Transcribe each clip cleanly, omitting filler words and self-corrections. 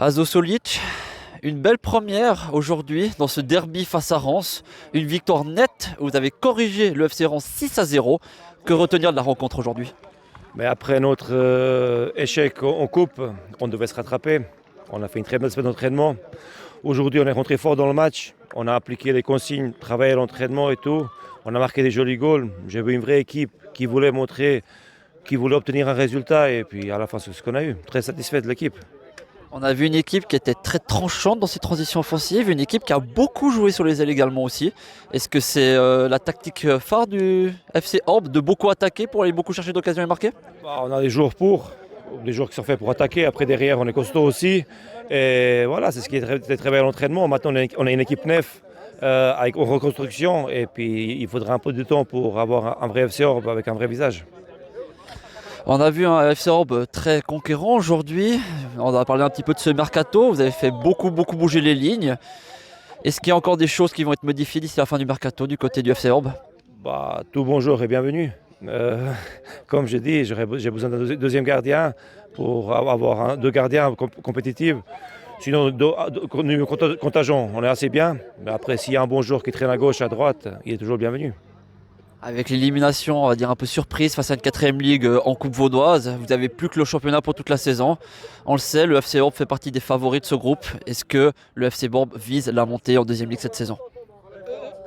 Azo Solic, une belle première aujourd'hui dans ce derby face à Reims. Une victoire nette, vous avez corrigé le FC Reims 6-0. Que retenir de la rencontre aujourd'hui? Mais après notre échec en coupe, on devait se rattraper. On a fait une très belle semaine d'entraînement. Aujourd'hui, on est rentré fort dans le match. On a appliqué les consignes, travaillé à l'entraînement et tout. On a marqué des jolis goals. J'ai vu une vraie équipe qui voulait montrer, qui voulait obtenir un résultat. Et puis à la fin, c'est ce qu'on a eu. Très satisfait de l'équipe. On a vu une équipe qui était très tranchante dans ses transitions offensives, une équipe qui a beaucoup joué sur les ailes également aussi. Est-ce que c'est la tactique phare du FC Orb de beaucoup attaquer pour aller beaucoup chercher d'occasions et marquer? On a des joueurs des joueurs qui sont faits pour attaquer. Après, derrière, on est costaud aussi. Et voilà, c'est ce qui est très bien à l'entraînement. Maintenant, on a une équipe neuf avec en reconstruction. Et puis, il faudra un peu de temps pour avoir un vrai FC Orb avec un vrai visage. On a vu un FC Orb très conquérant aujourd'hui. On a parlé un petit peu de ce mercato. Vous avez fait beaucoup bouger les lignes. Est-ce qu'il y a encore des choses qui vont être modifiées d'ici la fin du mercato du côté du FC Orb? Tout bonjour et bienvenue. Comme j'ai dit, j'ai besoin d'un deuxième gardien pour avoir deux gardiens compétitifs. Sinon, contagion, on est assez bien. Mais après, s'il y a un bon joueur qui traîne à gauche, à droite, il est toujours bienvenu. Avec l'élimination, on va dire un peu surprise face à une 4ème ligue en Coupe Vaudoise, vous n'avez plus que le championnat pour toute la saison. On le sait, le FC Orb fait partie des favoris de ce groupe. Est-ce que le FC Orb vise la montée en 2e ligue cette saison?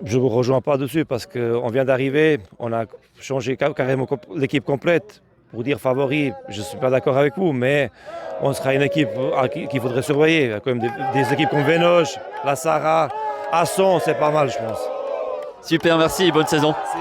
Je ne vous rejoins pas dessus parce qu'on vient d'arriver, on a changé carrément l'équipe complète. Pour dire favori, je ne suis pas d'accord avec vous, mais on sera une équipe qu'il faudrait surveiller. Il y a quand même des équipes comme Venoge, la Sarah, Asson, c'est pas mal, je pense. Super, merci, bonne saison. Merci.